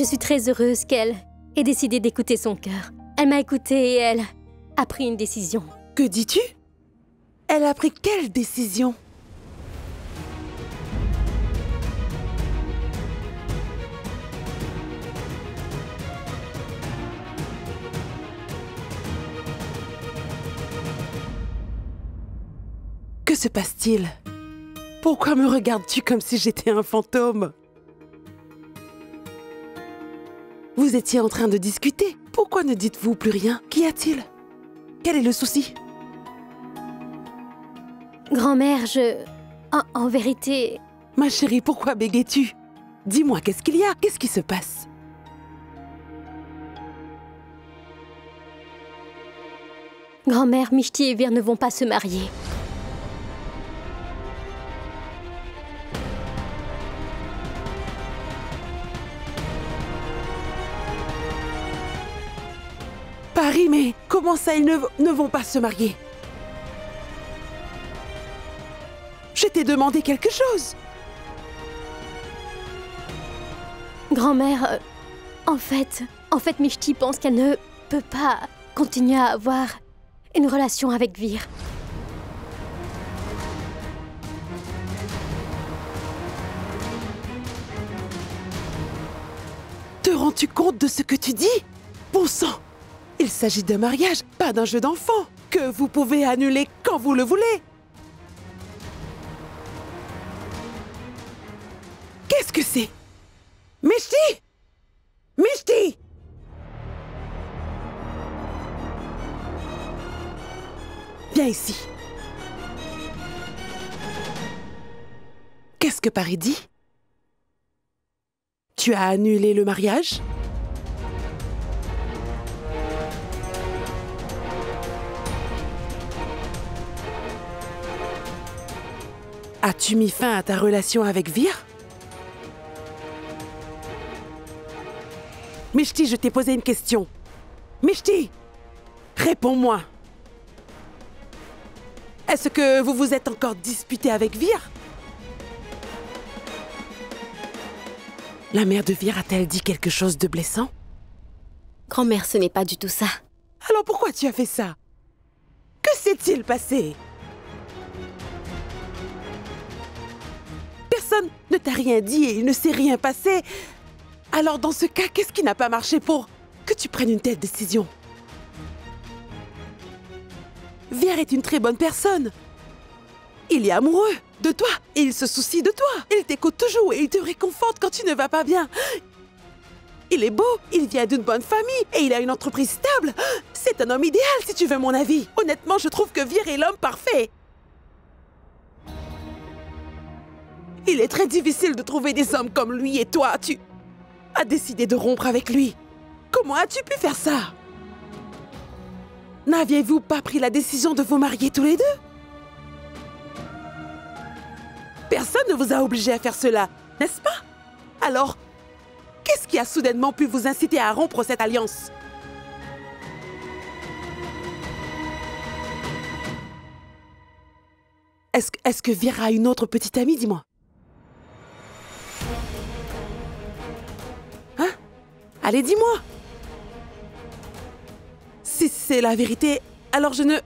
suis très heureuse qu'elle ait décidé d'écouter son cœur. Elle m'a écoutée et elle a pris une décision. Que dis-tu? Elle a pris quelle décision? Que se passe-t-il? Pourquoi me regardes-tu comme si j'étais un fantôme? Vous étiez en train de discuter. Pourquoi ne dites-vous plus rien? Qu'y a-t-il? Quel est le souci? Grand-mère, En vérité... Ma chérie, pourquoi bégayes-tu? Dis-moi, qu'est-ce qu'il y a? Qu'est-ce qui se passe? Grand-mère, Mishti et Vir ne vont pas se marier. Paris, mais comment ça, ils ne vont pas se marier? Je t'ai demandé quelque chose. Grand-mère, en fait, Mishti pense qu'elle ne peut pas continuer à avoir une relation avec Vir. Te rends-tu compte de ce que tu dis? Bon sang! Il s'agit d'un mariage, pas d'un jeu d'enfant, que vous pouvez annuler quand vous le voulez. Qu'est-ce que c'est? Mishti! Mishti! Viens ici. Qu'est-ce que Paris dit? Tu as annulé le mariage? As-tu mis fin à ta relation avec Vir? Mishti, je t'ai posé une question. Mishti, réponds-moi. Est-ce que vous vous êtes encore disputé avec Vir? La mère de Vir a-t-elle dit quelque chose de blessant? Grand-mère, ce n'est pas du tout ça. Alors pourquoi tu as fait ça? Que s'est-il passé? Personne ne t'a rien dit et il ne s'est rien passé. Alors dans ce cas, qu'est-ce qui n'a pas marché pour que tu prennes une telle décision? Vir est une très bonne personne. Il est amoureux de toi et il se soucie de toi. Il t'écoute toujours et il te réconforte quand tu ne vas pas bien. Il est beau, il vient d'une bonne famille et il a une entreprise stable. C'est un homme idéal si tu veux mon avis. Honnêtement, je trouve que Vir est l'homme parfait. Il est très difficile de trouver des hommes comme lui et toi, tu as décidé de rompre avec lui. Comment as-tu pu faire ça? N'aviez-vous pas pris la décision de vous marier tous les deux? Personne ne vous a obligé à faire cela, n'est-ce pas? Alors, qu'est-ce qui a soudainement pu vous inciter à rompre cette alliance? Est-ce que Vir a une autre petite amie, dis-moi? Hein? Allez, dis-moi! Si c'est la vérité, alors je ne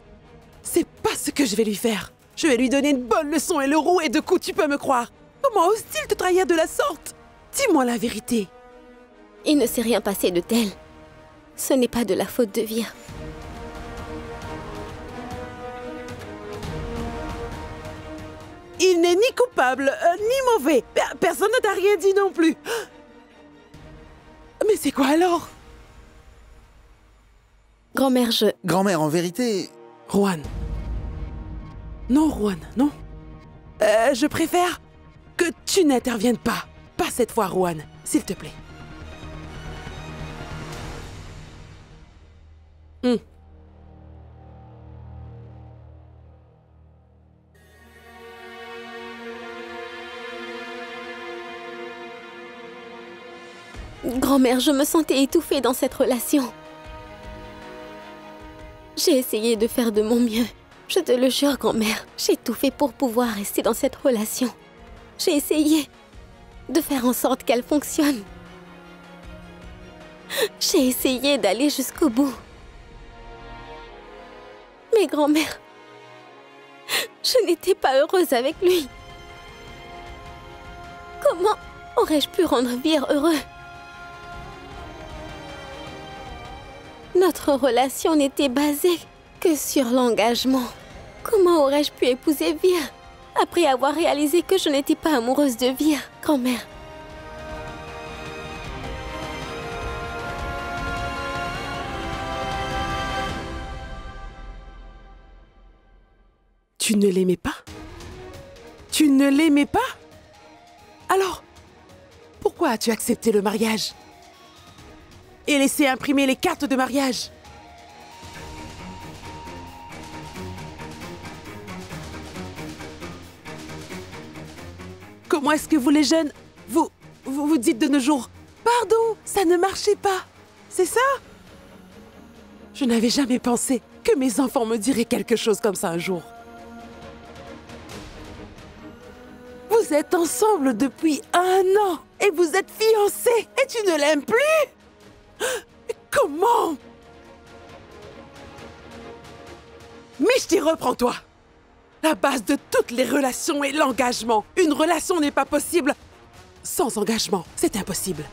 sais pas ce que je vais lui faire. Je vais lui donner une bonne leçon et le rouer de coups, tu peux me croire. Comment ose-t-il te trahir de la sorte? Dis-moi la vérité. Il ne s'est rien passé de tel. Ce n'est pas de la faute de Vir. Il n'est ni coupable, ni mauvais. Personne ne t'a rien dit non plus. Mais c'est quoi alors? Grand-mère, Grand-mère, en vérité... Juan. Non, Juan, non. Je préfère que tu n'interviennes pas. Pas cette fois, Juan, s'il te plaît. Grand-mère, je me sentais étouffée dans cette relation. J'ai essayé de faire de mon mieux. Je te le jure, grand-mère. J'ai tout fait pour pouvoir rester dans cette relation. J'ai essayé de faire en sorte qu'elle fonctionne. J'ai essayé d'aller jusqu'au bout. Mais grand-mère, je n'étais pas heureuse avec lui. Comment aurais-je pu rendre Vir heureux? Notre relation n'était basée que sur l'engagement. Comment aurais-je pu épouser Vir après avoir réalisé que je n'étais pas amoureuse de Vir, grand-mère? Tu ne l'aimais pas? Tu ne l'aimais pas? Alors, pourquoi as-tu accepté le mariage? Et laissé imprimer les cartes de mariage? Comment est-ce que vous les jeunes, vous dites de nos jours, pardon, ça ne marchait pas, c'est ça? Je n'avais jamais pensé que mes enfants me diraient quelque chose comme ça un jour. Vous êtes ensemble depuis 1 an et vous êtes fiancés et tu ne l'aimes plus? Comment? Mishti, reprends-toi. La base de toutes les relations est l'engagement. Une relation n'est pas possible sans engagement. C'est impossible.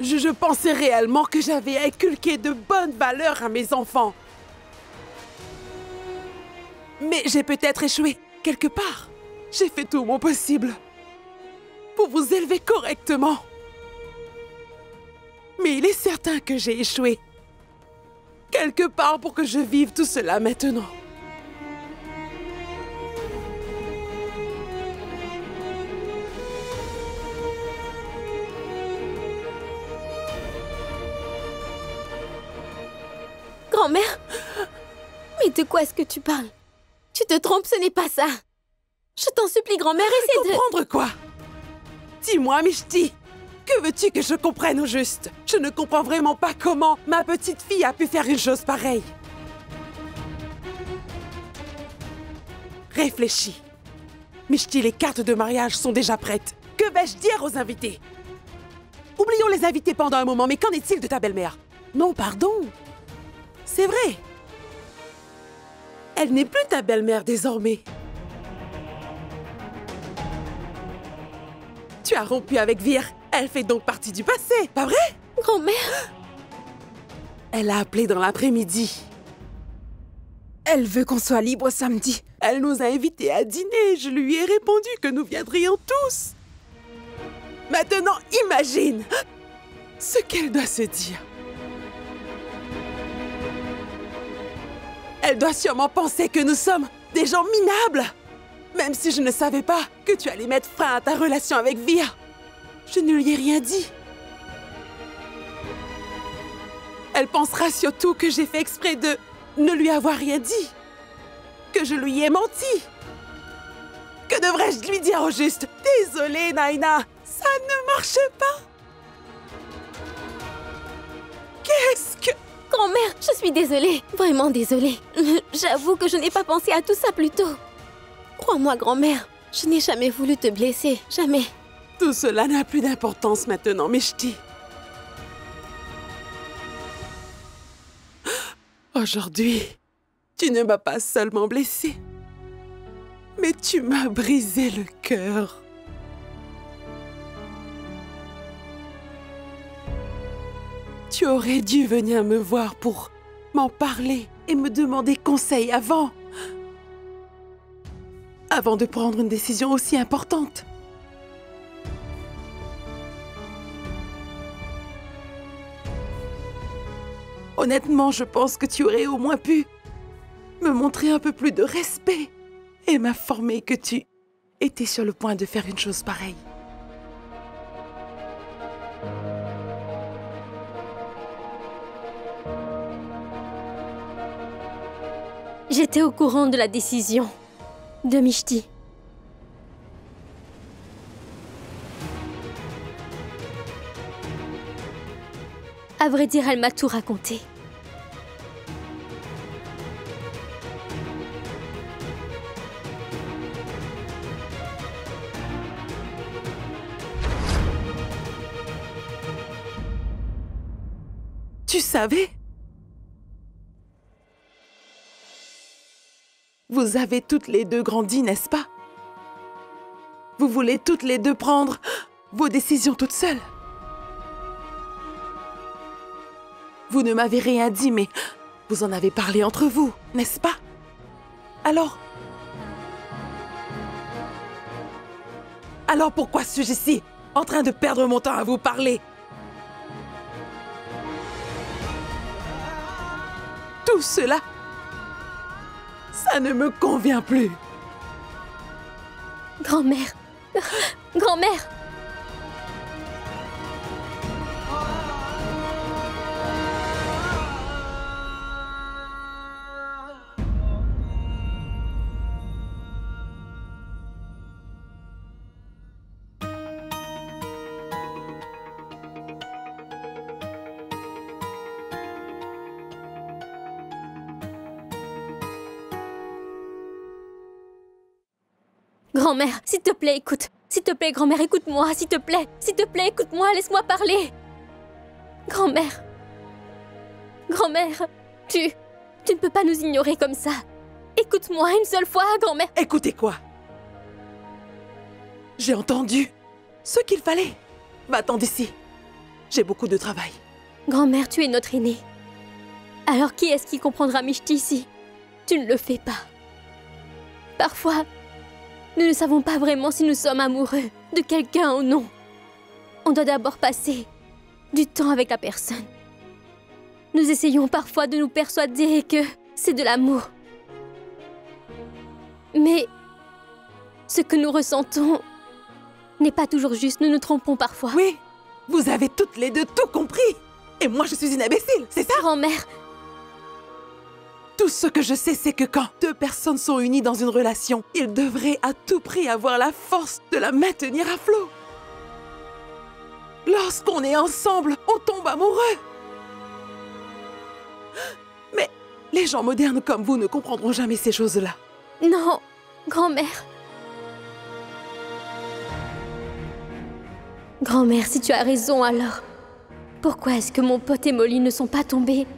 Je pensais réellement que j'avais inculqué de bonnes valeurs à mes enfants. Mais j'ai peut-être échoué quelque part. J'ai fait tout mon possible pour vous élever correctement. Mais il est certain que j'ai échoué quelque part pour que je vive tout cela maintenant. Grand-mère? Mais de quoi est-ce que tu parles? Tu te trompes, ce n'est pas ça. Je t'en supplie, grand-mère, essaie de... Comprendre quoi? Dis-moi, Mishti, que veux-tu que je comprenne au juste? Je ne comprends vraiment pas comment ma petite fille a pu faire une chose pareille. Réfléchis. Mishti, les cartes de mariage sont déjà prêtes. Que vais-je dire aux invités? Oublions les invités pendant un moment, mais qu'en est-il de ta belle-mère? Non, pardon. C'est vrai. Elle n'est plus ta belle-mère désormais. Tu as rompu avec Vir. Elle fait donc partie du passé, pas vrai? Grand-mère? Elle a appelé dans l'après-midi. Elle veut qu'on soit libre samedi. Elle nous a invités à dîner. Je lui ai répondu que nous viendrions tous. Maintenant, imagine ce qu'elle doit se dire. Elle doit sûrement penser que nous sommes des gens minables. Même si je ne savais pas que tu allais mettre fin à ta relation avec Vir. Je ne lui ai rien dit. Elle pensera surtout que j'ai fait exprès de ne lui avoir rien dit. Que je lui ai menti. Que devrais-je lui dire au juste? Désolée, Naina, ça ne marche pas. Qu'est-ce que... Grand-mère, je suis désolée. Vraiment désolée. J'avoue que je n'ai pas pensé à tout ça plus tôt. Crois-moi, grand-mère, je n'ai jamais voulu te blesser. Jamais. Tout cela n'a plus d'importance maintenant, Mishti. Aujourd'hui, tu ne m'as pas seulement blessée, mais tu m'as brisé le cœur. Tu aurais dû venir me voir pour m'en parler et me demander conseil avant de prendre une décision aussi importante. Honnêtement, je pense que tu aurais au moins pu me montrer un peu plus de respect et m'informer que tu étais sur le point de faire une chose pareille. J'étais au courant de la décision de Mishti. À vrai dire, elle m'a tout raconté. savez, vous avez toutes les deux grandi, n'est-ce pas? Vous voulez toutes les deux prendre vos décisions toutes seules. Vous ne m'avez rien dit, mais vous en avez parlé entre vous, n'est-ce pas? Alors pourquoi suis-je ici, en train de perdre mon temps à vous parler? Tout cela, ça ne me convient plus. Grand-mère. Grand-mère. Grand-mère, s'il te plaît, écoute. S'il te plaît, grand-mère, écoute-moi, s'il te plaît. S'il te plaît, écoute-moi, laisse-moi parler. Grand-mère. Grand-mère, tu ne peux pas nous ignorer comme ça. Écoute-moi une seule fois, grand-mère. Écoutez quoi? J'ai entendu ce qu'il fallait. Va-t'en d'ici. J'ai beaucoup de travail. Grand-mère, tu es notre aînée. Alors qui est-ce qui comprendra Mishti ici? Tu ne le fais pas. Parfois, nous ne savons pas vraiment si nous sommes amoureux de quelqu'un ou non. On doit d'abord passer du temps avec la personne. Nous essayons parfois de nous persuader que c'est de l'amour. Mais ce que nous ressentons n'est pas toujours juste, nous nous trompons parfois. Oui, vous avez toutes les deux tout compris. Et moi, je suis une imbécile, c'est ça? Grand-mère, tout ce que je sais, c'est que quand deux personnes sont unies dans une relation, ils devraient à tout prix avoir la force de la maintenir à flot. Lorsqu'on est ensemble, on tombe amoureux. Mais les gens modernes comme vous ne comprendront jamais ces choses-là. non, grand-mère. Grand-mère, si tu as raison alors, pourquoi est-ce que mon pote et Molly ne sont pas tombés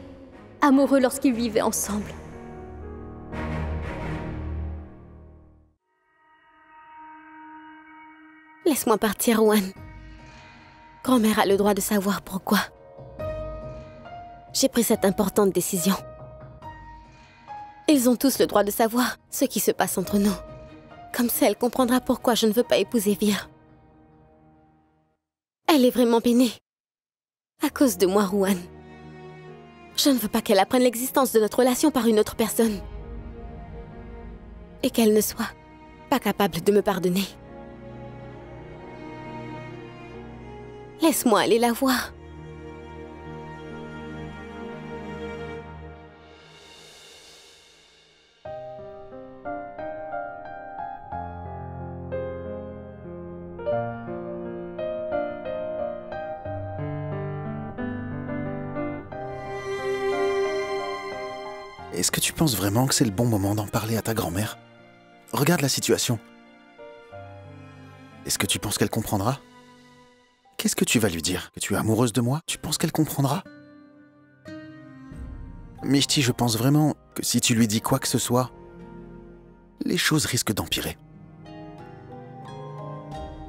amoureux lorsqu'ils vivaient ensemble? Laisse-moi partir, Rowan. Grand-mère a le droit de savoir pourquoi. J'ai pris cette importante décision. Ils ont tous le droit de savoir ce qui se passe entre nous. Comme ça, elle comprendra pourquoi je ne veux pas épouser Vir. Elle est vraiment peinée. À cause de moi, Rowan. Je ne veux pas qu'elle apprenne l'existence de notre relation par une autre personne. Et qu'elle ne soit pas capable de me pardonner. Laisse-moi aller la voir. Est-ce que tu penses vraiment que c'est le bon moment d'en parler à ta grand-mère? Regarde la situation. Est-ce que tu penses qu'elle comprendra? Qu'est-ce que tu vas lui dire? Que tu es amoureuse de moi? Tu penses qu'elle comprendra? Mishti, je pense vraiment que si tu lui dis quoi que ce soit, les choses risquent d'empirer.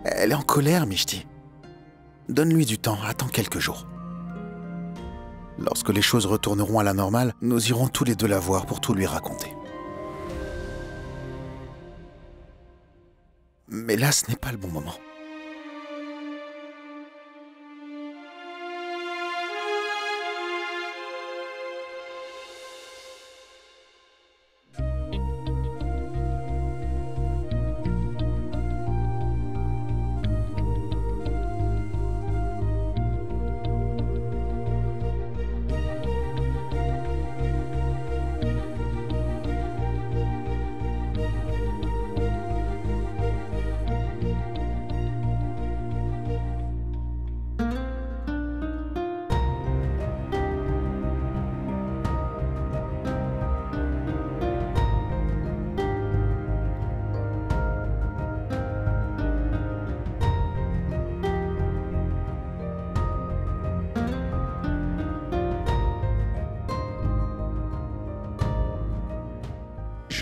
Elle est en colère, Mishti. Donne-lui du temps, attends quelques jours. Lorsque les choses retourneront à la normale, nous irons tous les deux la voir pour tout lui raconter. Mais là, ce n'est pas le bon moment.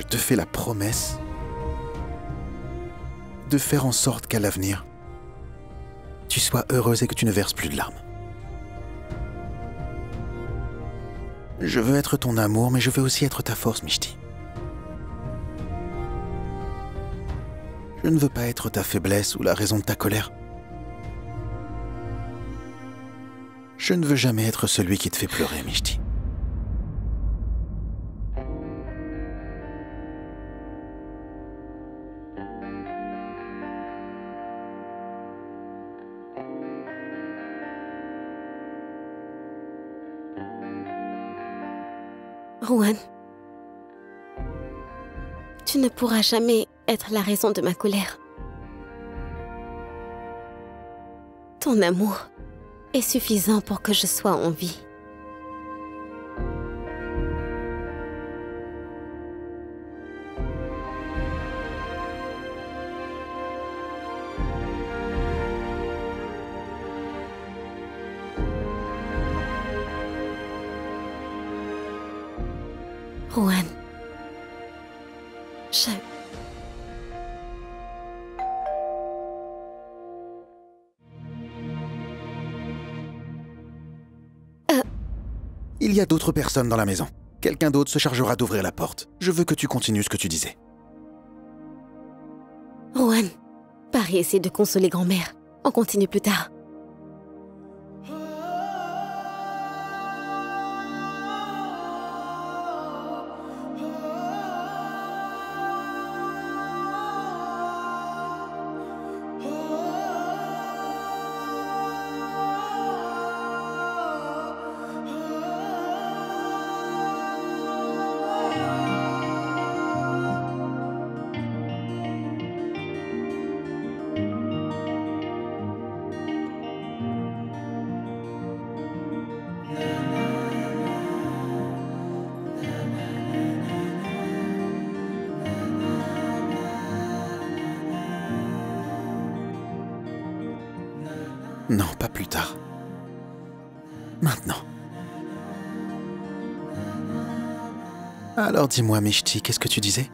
te fais la promesse de faire en sorte qu'à l'avenir, tu sois heureuse et que tu ne verses plus de larmes. Je veux être ton amour, mais je veux aussi être ta force, Mishti. Je ne veux pas être ta faiblesse ou la raison de ta colère. Je ne veux jamais être celui qui te fait pleurer, Mishti. Rohan, tu ne pourras jamais être la raison de ma colère. Ton amour est suffisant pour que je sois en vie. Rohan, Il y a d'autres personnes dans la maison. Quelqu'un d'autre se chargera d'ouvrir la porte. Je veux que tu continues ce que tu disais. Rohan, pars et essaie de consoler grand-mère. On continue plus tard. Non, pas plus tard. Maintenant. Alors dis-moi, Mishti, qu'est-ce que tu disais?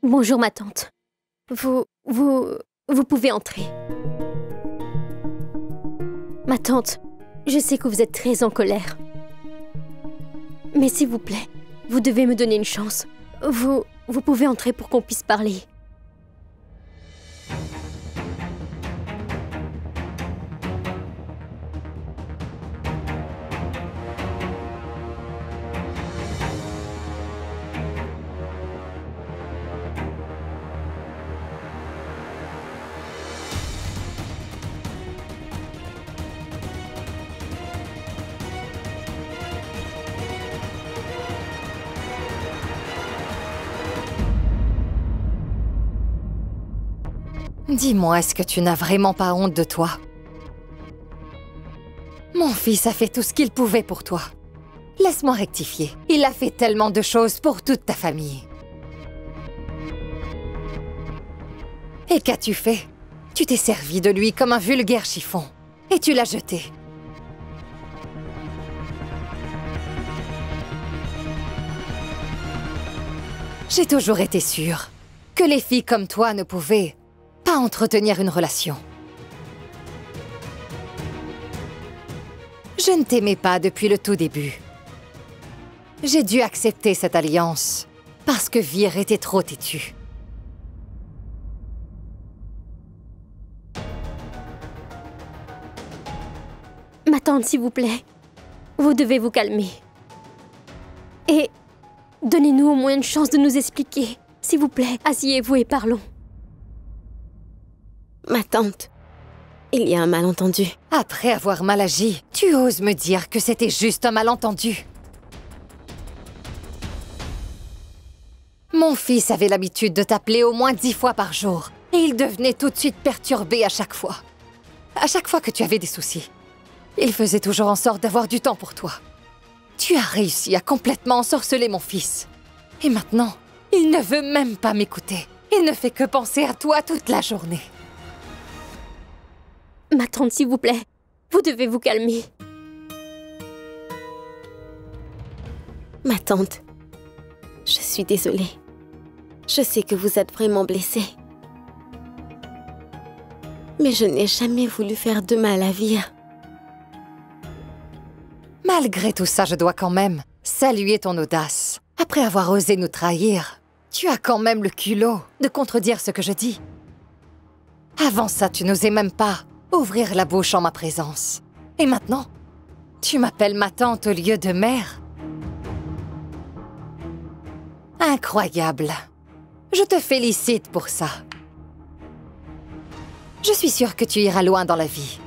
Bonjour ma tante. Vous pouvez entrer. Ma tante, je sais que vous êtes très en colère. Mais s'il vous plaît, vous devez me donner une chance. Vous pouvez entrer pour qu'on puisse parler. Dis-moi, est-ce que tu n'as vraiment pas honte de toi? Mon fils a fait tout ce qu'il pouvait pour toi. Laisse-moi rectifier. Il a fait tellement de choses pour toute ta famille. Et qu'as-tu fait? Tu t'es servi de lui comme un vulgaire chiffon. Et tu l'as jeté. J'ai toujours été sûre que les filles comme toi ne pouvaient pas entretenir une relation. Je ne t'aimais pas depuis le tout début. J'ai dû accepter cette alliance parce que Vir était trop têtue. Ma tante, s'il vous plaît, vous devez vous calmer. Et donnez-nous au moins une chance de nous expliquer. S'il vous plaît, asseyez-vous et parlons. Ma tante, il y a un malentendu. Après avoir mal agi, tu oses me dire que c'était juste un malentendu. Mon fils avait l'habitude de t'appeler au moins 10 fois par jour. Et il devenait tout de suite perturbé à chaque fois. À chaque fois que tu avais des soucis. Il faisait toujours en sorte d'avoir du temps pour toi. Tu as réussi à complètement ensorceler mon fils. Et maintenant, il ne veut même pas m'écouter. Il ne fait que penser à toi toute la journée. Ma tante, s'il vous plaît, vous devez vous calmer. Ma tante, je suis désolée. Je sais que vous êtes vraiment blessée. Mais je n'ai jamais voulu faire de mal à Vir. Malgré tout ça, je dois quand même saluer ton audace. Après avoir osé nous trahir, tu as quand même le culot de contredire ce que je dis. Avant ça, tu n'osais même pas ouvrir la bouche en ma présence. Et maintenant, tu m'appelles ma tante au lieu de mère. Incroyable. Je te félicite pour ça. Je suis sûre que tu iras loin dans la vie.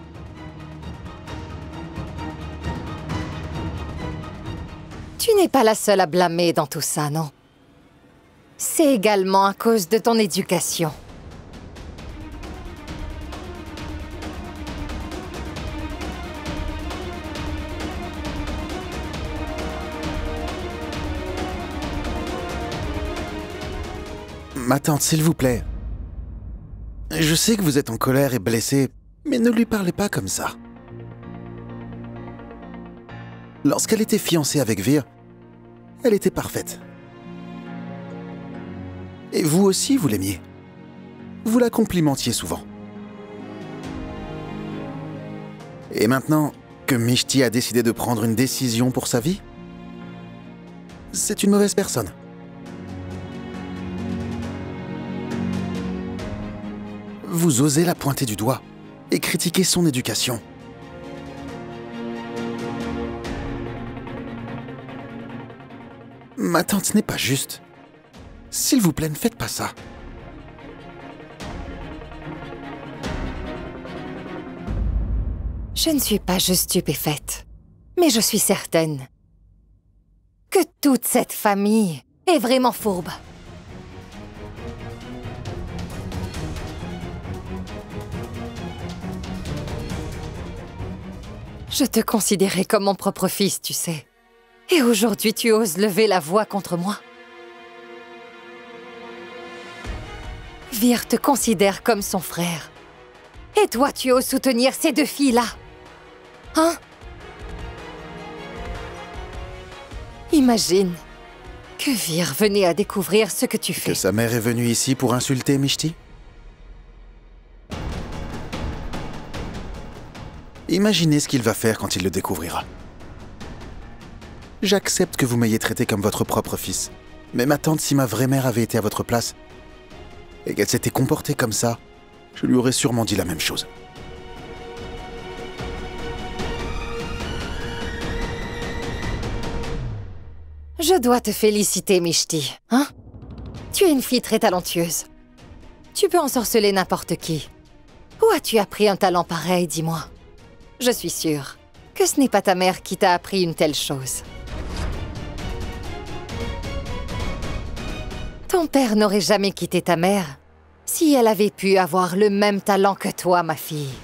Tu n'es pas la seule à blâmer dans tout ça, non? C'est également à cause de ton éducation. Ma tante, s'il vous plaît. Je sais que vous êtes en colère et blessée, mais ne lui parlez pas comme ça. Lorsqu'elle était fiancée avec Vir, elle était parfaite. Et vous aussi, vous l'aimiez. Vous la complimentiez souvent. Et maintenant que Mishti a décidé de prendre une décision pour sa vie, c'est une mauvaise personne. Vous osez la pointer du doigt et critiquer son éducation. Ma tante, ce n'est pas juste. S'il vous plaît, ne faites pas ça. Je ne suis pas juste stupéfaite, mais je suis certaine que toute cette famille est vraiment fourbe. Je te considérais comme mon propre fils, tu sais. Et aujourd'hui, tu oses lever la voix contre moi. Vir te considère comme son frère. Et toi, tu oses soutenir ces deux filles-là. Hein? Imagine que Vir venait à découvrir ce que tu fais. Que sa mère est venue ici pour insulter Mishti? Imaginez ce qu'il va faire quand il le découvrira. J'accepte que vous m'ayez traité comme votre propre fils. Mais ma tante, si ma vraie mère avait été à votre place et qu'elle s'était comportée comme ça, je lui aurais sûrement dit la même chose. Je dois te féliciter, Mishti. Hein? Tu es une fille très talentueuse. Tu peux ensorceler n'importe qui. Où as-tu appris un talent pareil, dis-moi? Je suis sûre que ce n'est pas ta mère qui t'a appris une telle chose. Ton père n'aurait jamais quitté ta mère Si elle avait pu avoir le même talent que toi, ma fille.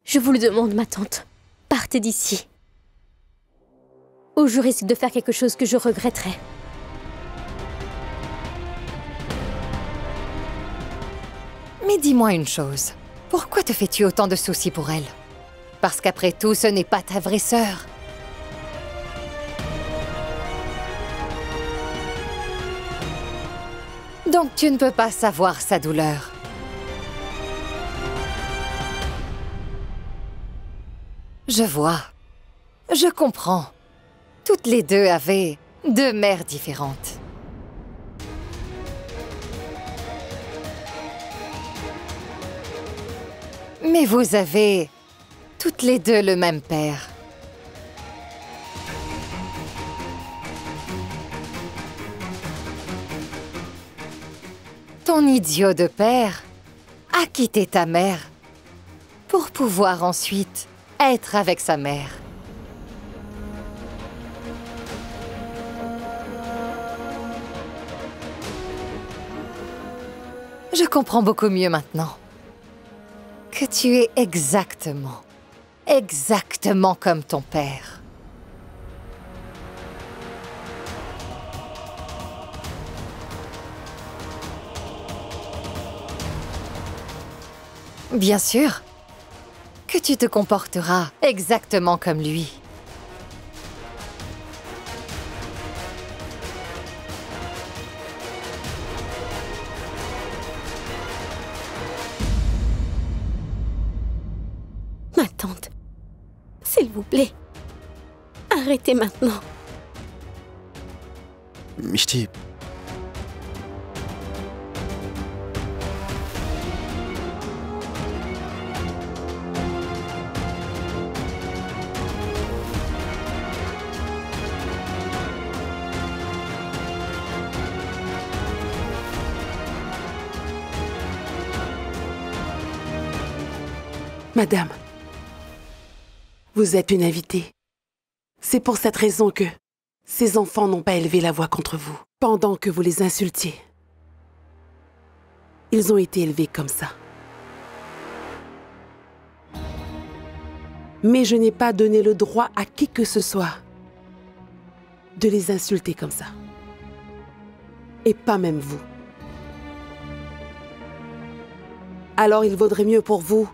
Je vous le demande, ma tante. Partez d'ici. Ou je risque de faire quelque chose que je regretterai. Mais dis-moi une chose. Pourquoi te fais-tu autant de soucis pour elle? Parce qu'après tout, ce n'est pas ta vraie sœur. Donc tu ne peux pas savoir sa douleur. Je vois. Je comprends. Toutes les deux avaient 2 mères différentes. Mais vous avez toutes les deux le même père. Ton idiot de père a quitté ta mère pour pouvoir ensuite être avec sa mère. Je comprends beaucoup mieux maintenant que tu es exactement comme ton père. Bien sûr que tu te comporteras exactement comme lui. Ma tante, s'il vous plaît, arrêtez maintenant. Mishti, Madame, vous êtes une invitée. C'est pour cette raison que ces enfants n'ont pas élevé la voix contre vous, pendant que vous les insultiez. Ils ont été élevés comme ça. Mais je n'ai pas donné le droit à qui que ce soit de les insulter comme ça. Et pas même vous. Alors il vaudrait mieux pour vous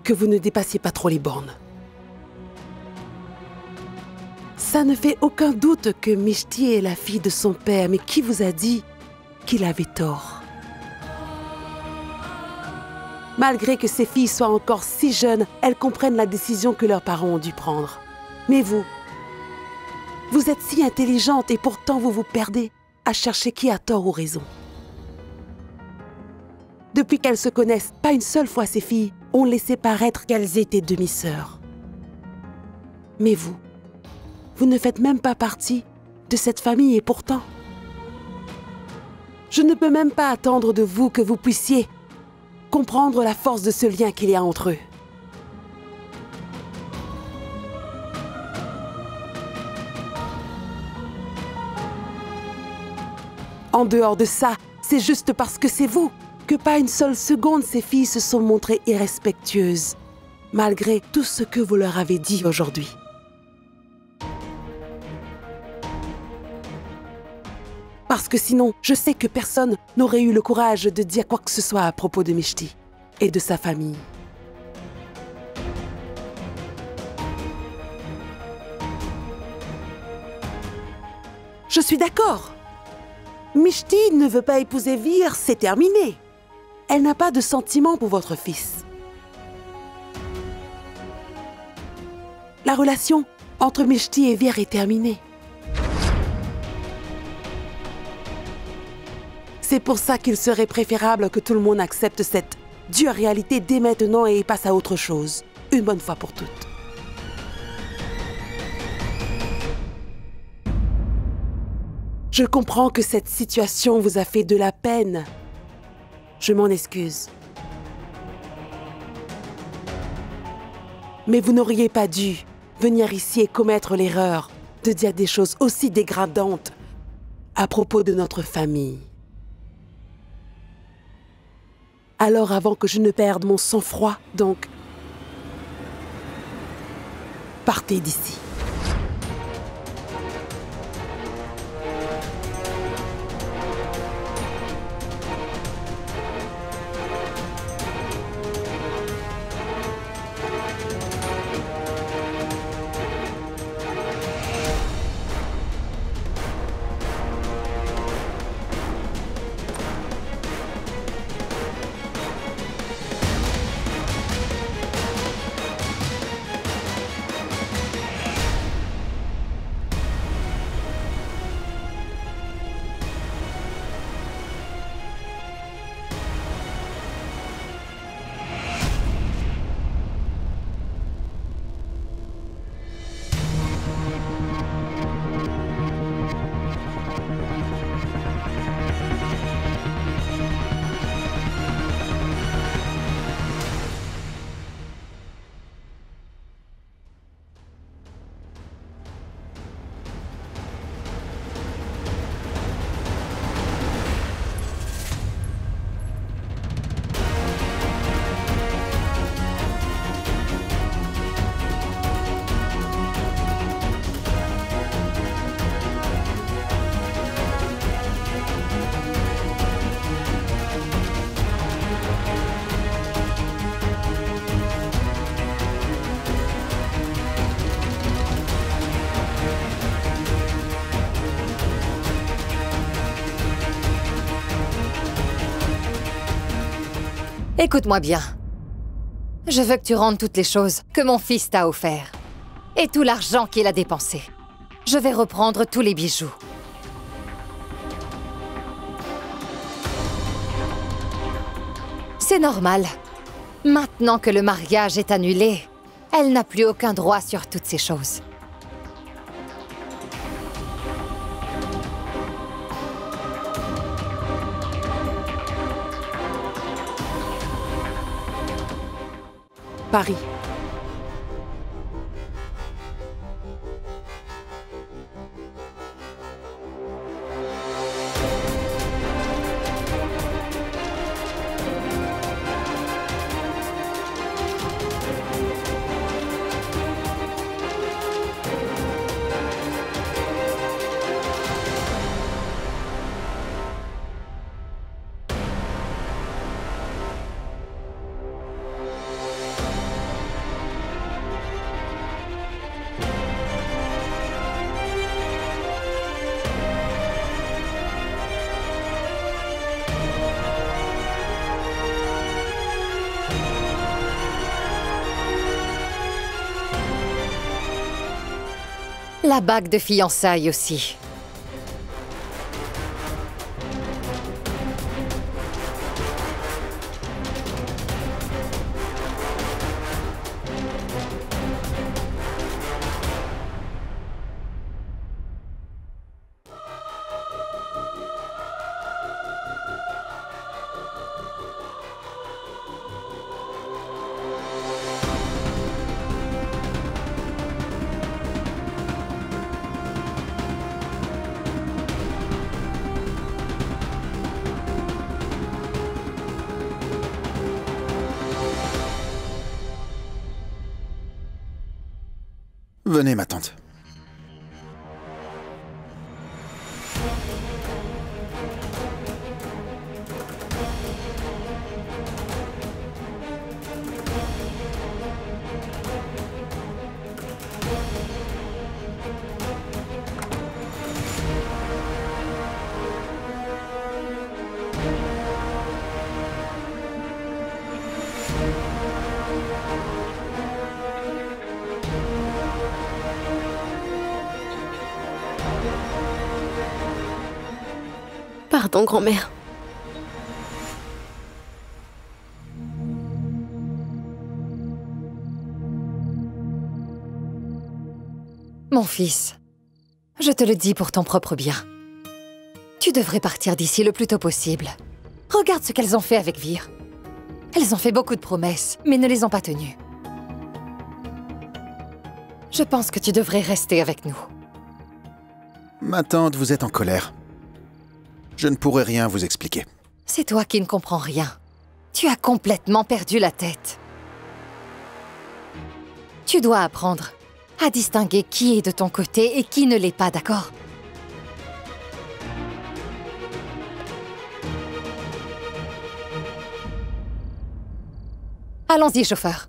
que vous ne dépassiez pas trop les bornes. Ça ne fait aucun doute que Mishti est la fille de son père, mais qui vous a dit qu'il avait tort? Malgré que ces filles soient encore si jeunes, elles comprennent la décision que leurs parents ont dû prendre. Mais vous êtes si intelligente et pourtant vous vous perdez à chercher qui a tort ou raison. Depuis qu'elles se connaissent, pas une seule fois ces filles ont laissé paraître qu'elles étaient demi-sœurs. Mais vous ne faites même pas partie de cette famille et pourtant, je ne peux même pas attendre de vous que vous puissiez comprendre la force de ce lien qu'il y a entre eux. En dehors de ça, c'est juste parce que c'est vous que pas une seule seconde ces filles se sont montrées irrespectueuses, malgré tout ce que vous leur avez dit aujourd'hui. Parce que sinon, je sais que personne n'aurait eu le courage de dire quoi que ce soit à propos de Mishti et de sa famille. Je suis d'accord. Mishti ne veut pas épouser Vir, c'est terminé. Elle n'a pas de sentiment pour votre fils. La relation entre Mishti et Vir est terminée. C'est pour ça qu'il serait préférable que tout le monde accepte cette dure réalité dès maintenant et passe à autre chose, une bonne fois pour toutes. Je comprends que cette situation vous a fait de la peine. Je m'en excuse. Mais vous n'auriez pas dû venir ici et commettre l'erreur de dire des choses aussi dégradantes à propos de notre famille. Alors avant que je ne perde mon sang-froid, donc, partez d'ici. Écoute-moi bien. Je veux que tu rendes toutes les choses que mon fils t'a offertes. Et tout l'argent qu'il a dépensé. Je vais reprendre tous les bijoux. C'est normal. Maintenant que le mariage est annulé, elle n'a plus aucun droit sur toutes ces choses. Paris. La bague de fiançailles aussi. Venez, ma tante. Pardon, grand-mère. Mon fils, je te le dis pour ton propre bien. Tu devrais partir d'ici le plus tôt possible. Regarde ce qu'elles ont fait avec Vir. Elles ont fait beaucoup de promesses, mais ne les ont pas tenues. Je pense que tu devrais rester avec nous. Ma tante, vous êtes en colère. Je ne pourrai rien vous expliquer. C'est toi qui ne comprends rien. Tu as complètement perdu la tête. Tu dois apprendre à distinguer qui est de ton côté et qui ne l'est pas, d'accord? Allons-y, chauffeur.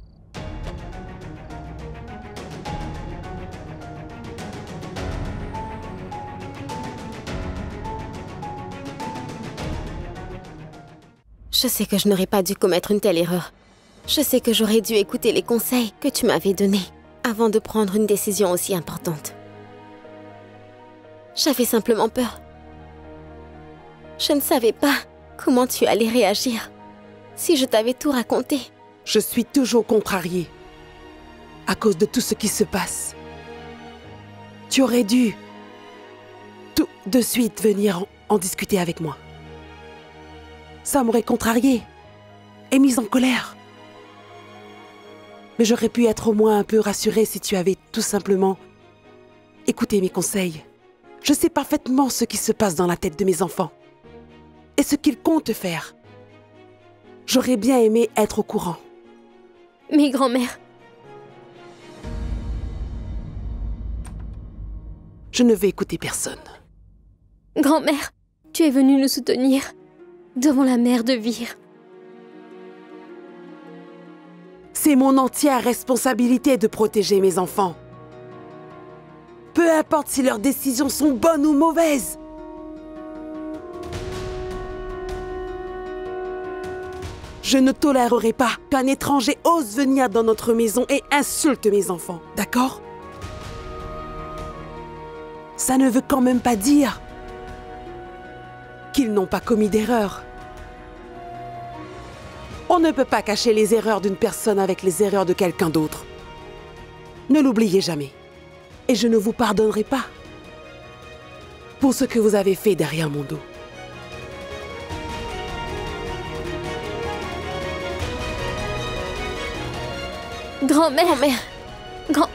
Je sais que je n'aurais pas dû commettre une telle erreur. Je sais que j'aurais dû écouter les conseils que tu m'avais donnés avant de prendre une décision aussi importante. J'avais simplement peur. Je ne savais pas comment tu allais réagir si je t'avais tout raconté. Je suis toujours contrariée à cause de tout ce qui se passe. Tu aurais dû tout de suite venir en discuter avec moi. Ça m'aurait contrariée et mise en colère. Mais j'aurais pu être au moins un peu rassurée si tu avais tout simplement écouté mes conseils. Je sais parfaitement ce qui se passe dans la tête de mes enfants et ce qu'ils comptent faire. J'aurais bien aimé être au courant. Mais grand-mère, Je ne vais écouter personne. grand-mère, tu es venue nous soutenir devant la mère de Vir. C'est mon entière responsabilité de protéger mes enfants. Peu importe si leurs décisions sont bonnes ou mauvaises. Je ne tolérerai pas qu'un étranger ose venir dans notre maison et insulte mes enfants, d'accord? Ça ne veut quand même pas dire qu'ils n'ont pas commis d'erreur. On ne peut pas cacher les erreurs d'une personne avec les erreurs de quelqu'un d'autre. Ne l'oubliez jamais. Et je ne vous pardonnerai pas pour ce que vous avez fait derrière mon dos. Grand-mère, Grand-mère, grand...